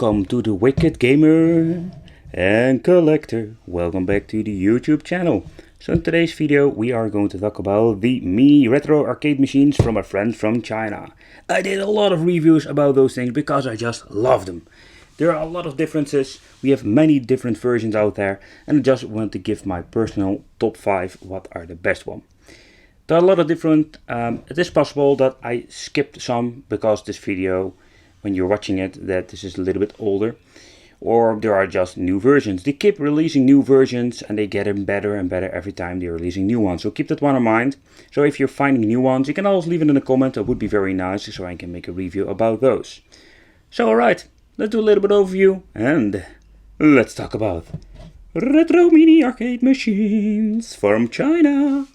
Welcome to the Wicked Gamer and Collector. Welcome back to the YouTube channel. So in today's video we are going to talk about the mini retro arcade machines from a friend from China. I did a lot of reviews about those things because I just love them. There are a lot of differences, we have many different versions out there, and I just want to give my personal top 5 what are the best one. There are a lot of different, it is possible that I skipped some because this video, when you're watching it, that this is a little bit older, or there are just new versions. They keep releasing new versions and they get them better and better every time they're releasing new ones. So keep that one in mind. So if you're finding new ones, you can always leave it in a comment. That would be very nice so I can make a review about those. So alright, let's do a little bit overview and let's talk about retro mini arcade machines from China.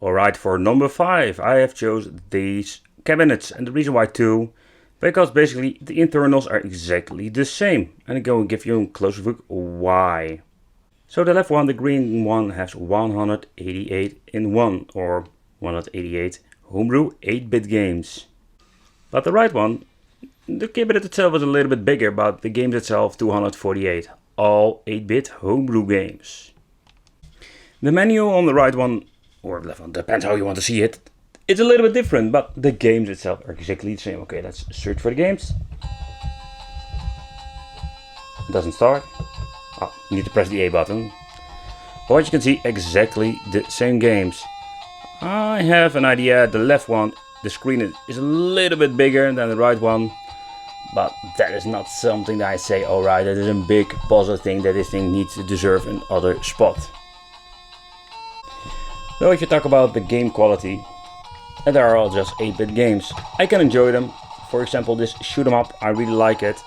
Alright, for number 5 I have chosen these cabinets, and the reason why two, because basically the internals are exactly the same, and I'm going to give you a closer look why. So the left one, the green one, has 188 in 1 or 188 Homebrew 8-bit games. But the right one, the cabinet itself is a little bit bigger, but the games itself 248, all 8-bit Homebrew games. The menu on the right one, or left one, depends how you want to see it, it's a little bit different, but the games itself are exactly the same. Okay, let's search for the games. It doesn't start. Oh, you need to press the A button. But you can see exactly the same games. I have an idea, the left one, the screen is a little bit bigger than the right one, but that is not something that I say, alright, that is a big positive thing that this thing needs to deserve another spot. So if you talk about the game quality, and they are all just 8-bit games, I can enjoy them. For example, this shoot 'em up, I really like it.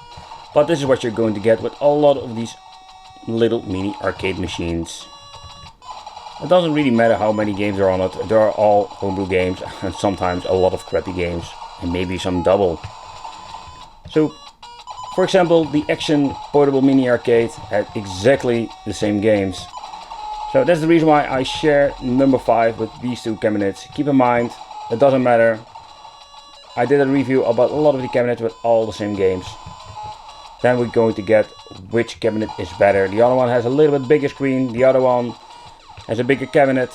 But this is what you're going to get with a lot of these little mini arcade machines. It doesn't really matter how many games are on it. They are all homebrew games and sometimes a lot of crappy games and maybe some double. So, for example, the Action Portable Mini Arcade had exactly the same games. So that's the reason why I share number 5 with these two cabinets. Keep in mind, it doesn't matter. I did a review about a lot of the cabinets with all the same games. Then we're going to get which cabinet is better. The other one has a little bit bigger screen, the other one has a bigger cabinet,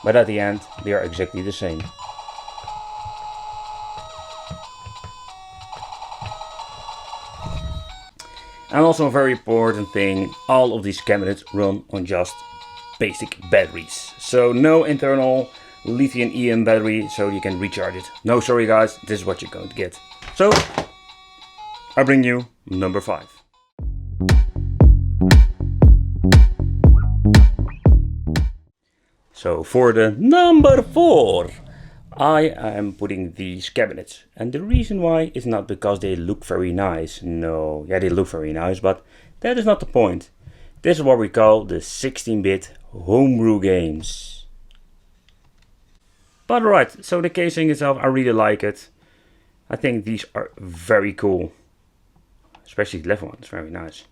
but at the end they are exactly the same. And also a very important thing, all of these cabinets run on just basic batteries. So no internal lithium-ion battery so you can recharge it. No, sorry guys, this is what you're going to get. So I bring you number 5. So for the number 4, I am putting these cabinets, and the reason why is not because they look very nice. No, yeah, they look very nice, but that is not the point. This is what we call the 16-bit homebrew games. But alright, so the casing itself, I really like it. I think these are very cool. Especially the left one, it's very nice.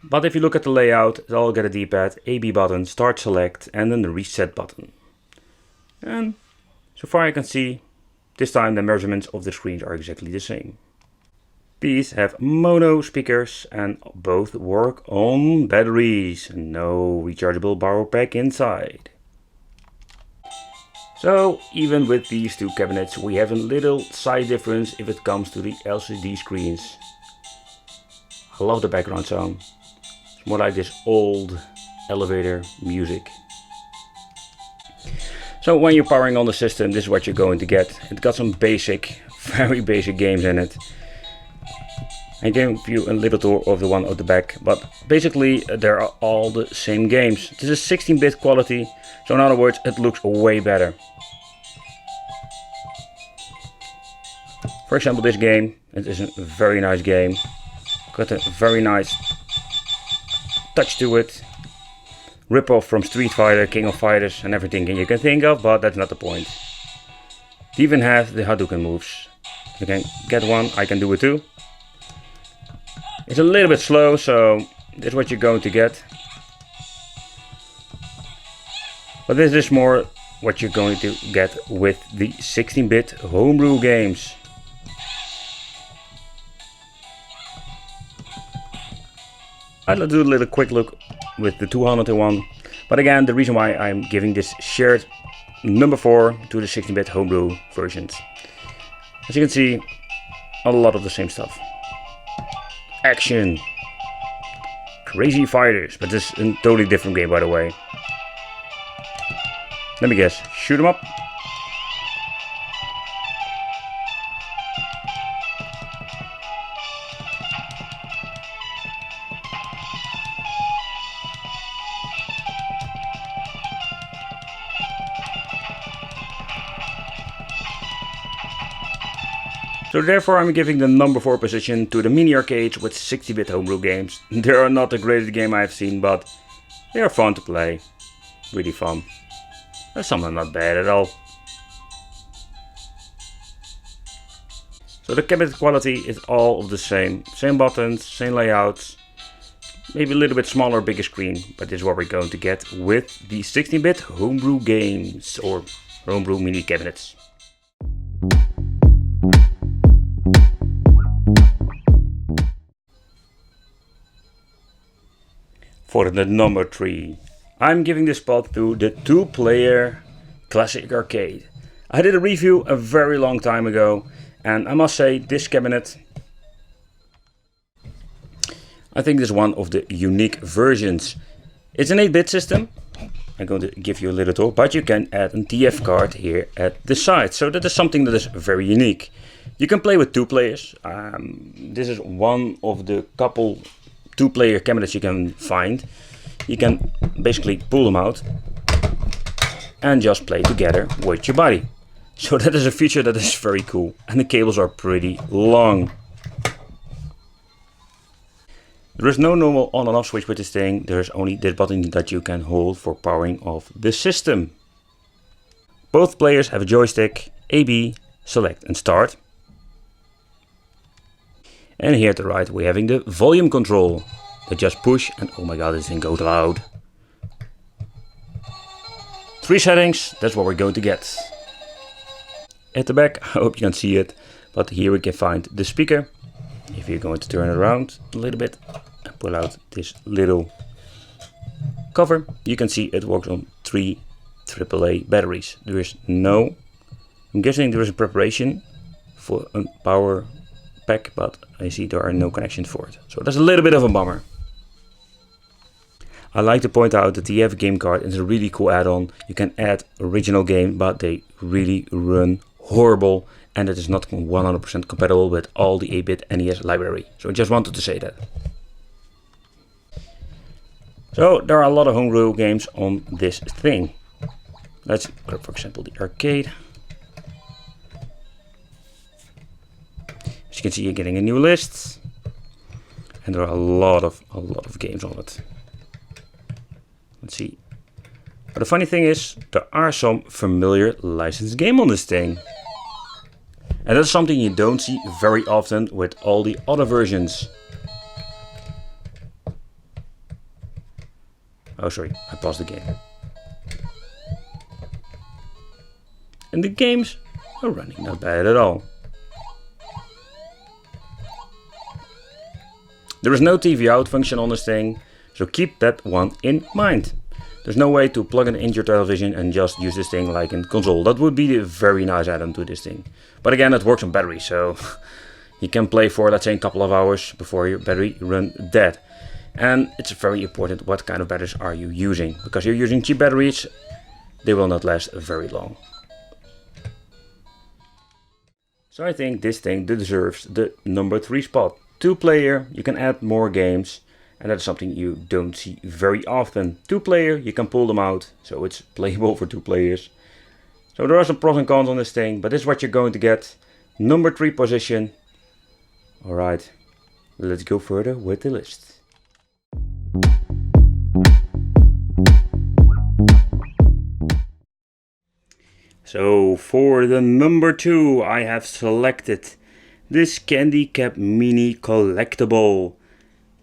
But if you look at the layout, it's all got a D-pad, A-B button, start select, and then the reset button. And so far I can see, this time the measurements of the screens are exactly the same. These have mono speakers and both work on batteries. No rechargeable power pack inside. So even with these two cabinets we have a little size difference if it comes to the LCD screens. I love the background sound. It's more like this old elevator music. So when you're powering on the system, this is what you're going to get. It got some basic, very basic games in it. I gave you a little tour of the one at the back, but basically they are all the same games. This is 16-bit quality, so in other words it looks way better. For example, this game, it is a very nice game. Got a very nice touch to it. Rip off from Street Fighter, King of Fighters and everything you can think of, but that's not the point. They even have the Hadouken moves. You can get one, I can do it too. It's a little bit slow, so this is what you're going to get. But this is more what you're going to get with the 16-bit homebrew games. Let's do a little quick look with the 201. But again, the reason why I'm giving this shared number 4 to the 16-bit homebrew versions. As you can see, a lot of the same stuff. Action. Crazy fighters, but this is a totally different game, by the way. Let me guess, shoot 'em up. So therefore I'm giving the number 4 position to the mini arcades with 60-bit homebrew games. They are not the greatest game I've seen, but they are fun to play. Really fun. Some are not bad at all. So the cabinet quality is all of the same. Same buttons, same layouts. Maybe a little bit smaller, bigger screen, but this is what we're going to get with the 16-bit homebrew games or homebrew mini cabinets. For the number 3, I'm giving this spot to the 2-player classic arcade. I did a review a very long time ago, and I must say this cabinet, I think this is one of the unique versions. It's an 8-bit system. I'm going to give you a little talk, but you can add a TF card here at the side. So that is something that is very unique. You can play with 2 players. This is one of the couple 2-player cabinets you can find. You can basically pull them out and just play together with your buddy. So that is a feature that is very cool, and the cables are pretty long. There is no normal on and off switch with this thing. There is only the button that you can hold for powering off the system. Both players have a joystick, AB, select and start. And here at the right we're having the volume control. That just push and oh my god, this thing goes loud. 3 settings, that's what we're going to get. At the back, I hope you can see it, but here we can find the speaker. If you're going to turn it around a little bit and pull out this little cover, you can see it works on 3 AAA batteries. There is no, I'm guessing there is a preparation for a power pack, but I see there are no connections for it. So that's a little bit of a bummer. I like to point out that the TF game card is a really cool add-on. You can add original game, but they really run horrible, and it is not 100% compatible with all the 8-bit NES library. So I just wanted to say that. So there are a lot of homebrew games on this thing. Let's grab, for example, the arcade. As you can see, you're getting a new list, and there are a lot of games on it. Let's see. But the funny thing is, there are some familiar licensed games on this thing. And that's something you don't see very often with all the other versions. Oh, sorry, I paused the game. And the games are running not bad at all. There is no TV out function on this thing, so keep that one in mind. There's no way to plug it into your television and just use this thing like in console. That would be a very nice add-on to this thing. But again, it works on battery, so you can play for, let's say, a couple of hours before your battery runs dead. And it's very important what kind of batteries are you using. Because you're using cheap batteries, they will not last very long. So I think this thing deserves the number 3 spot. 2-player, you can add more games. And that's something you don't see very often. 2-player, you can pull them out, so it's playable for 2 players. So there are some pros and cons on this thing, but this is what you're going to get. Number 3 position. Alright, let's go further with the list. So for the number 2, I have selected this Candy Cap Mini Collectible.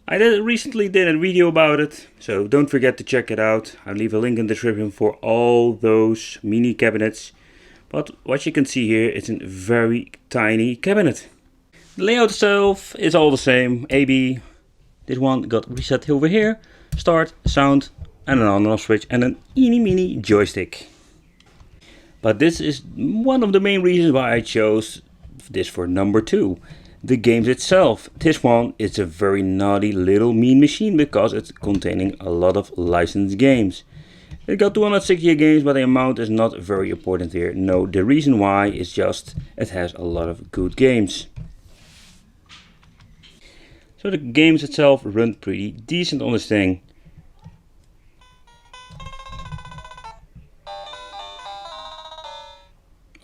recently did a video about it, so don't forget to check it out. I'll leave a link in the description for all those mini cabinets. But what you can see here is a very tiny cabinet. The layout itself is all the same. AB, this one got reset over here. Start, sound, and an on and off switch, and an eeny meeny joystick. But this is one of the main reasons why I chose this for number 2. The games itself. This one is a very naughty little mean machine because it's containing a lot of licensed games. It got 268 games, but the amount is not very important here. No, the reason why is just it has a lot of good games. So the games itself run pretty decent on this thing.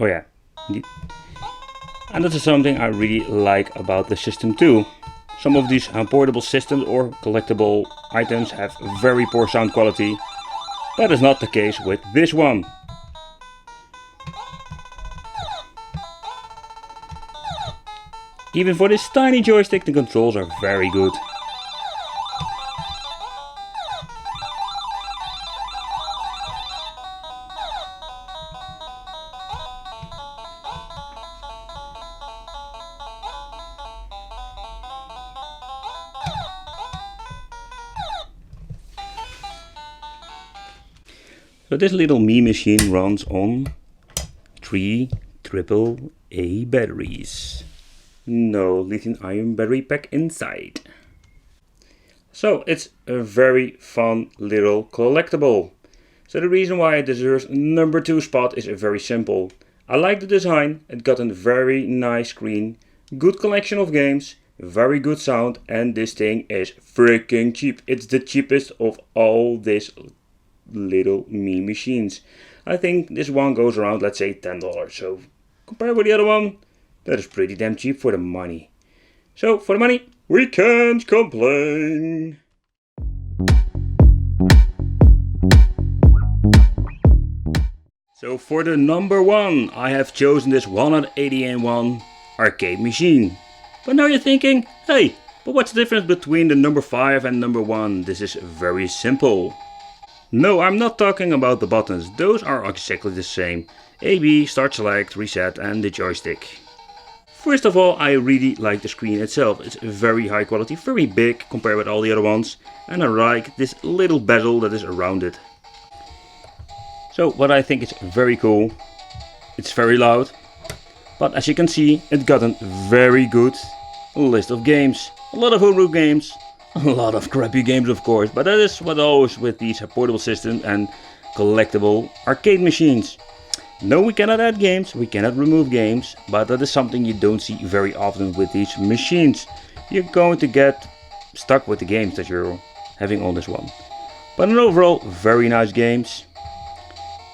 Oh yeah. And that is something I really like about the system too. Some of these portable systems or collectible items have very poor sound quality. That is not the case with this one. Even for this tiny joystick, the controls are very good. So this little me machine runs on 3 AAA batteries. No lithium ion battery pack inside. So it's a very fun little collectible. So the reason why it deserves number 2 spot is very simple. I like the design, it got a very nice screen, good collection of games, very good sound, and this thing is freaking cheap. It's the cheapest of all these little me machines. I think this one goes around, let's say, $10. So compared with the other one, that is pretty damn cheap for the money. So for the money, we can't complain. So for the number 1, I have chosen this 181 arcade machine. But now you're thinking, hey, but what's the difference between the number 5 and number 1? This is very simple. No, I'm not talking about the buttons, those are exactly the same. A, B, start, select, reset, and the joystick. First of all, I really like the screen itself. It's very high quality, very big compared with all the other ones. And I like this little bezel that is around it. So what I think is very cool, it's very loud. But as you can see, it got a very good list of games. A lot of homebrew games. A lot of crappy games, of course, but that is what always with these portable systems and collectible arcade machines. No, we cannot add games, we cannot remove games, but that is something you don't see very often with these machines. You're going to get stuck with the games that you're having on this one. But in overall, very nice games.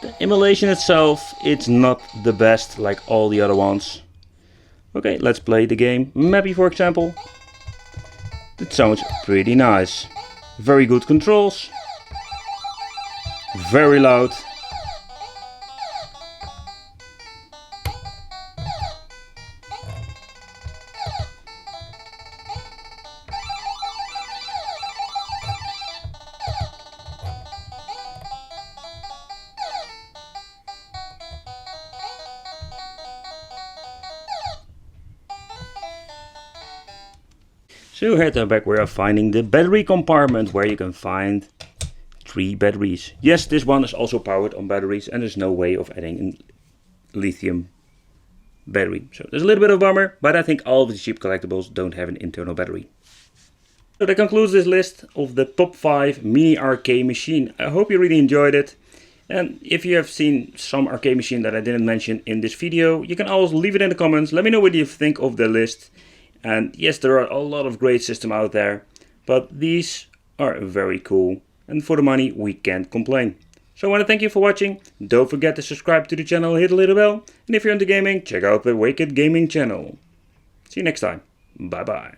The emulation itself, it's not the best like all the other ones. Okay, let's play the game Mappy, for example. It sounds pretty nice. Very good controls. Very loud. So here at the back we are finding the battery compartment where you can find 3 batteries. Yes, this one is also powered on batteries and there's no way of adding a lithium battery. So there's a little bit of a bummer, but I think all of the cheap collectibles don't have an internal battery. So that concludes this list of the top 5 mini arcade machine. I hope you really enjoyed it. And if you have seen some arcade machine that I didn't mention in this video, you can always leave it in the comments. Let me know what you think of the list. And yes, there are a lot of great systems out there, but these are very cool. And for the money, we can't complain. So I want to thank you for watching. Don't forget to subscribe to the channel, hit the little bell. And if you're into gaming, check out the Wicked Gaming channel. See you next time. Bye bye.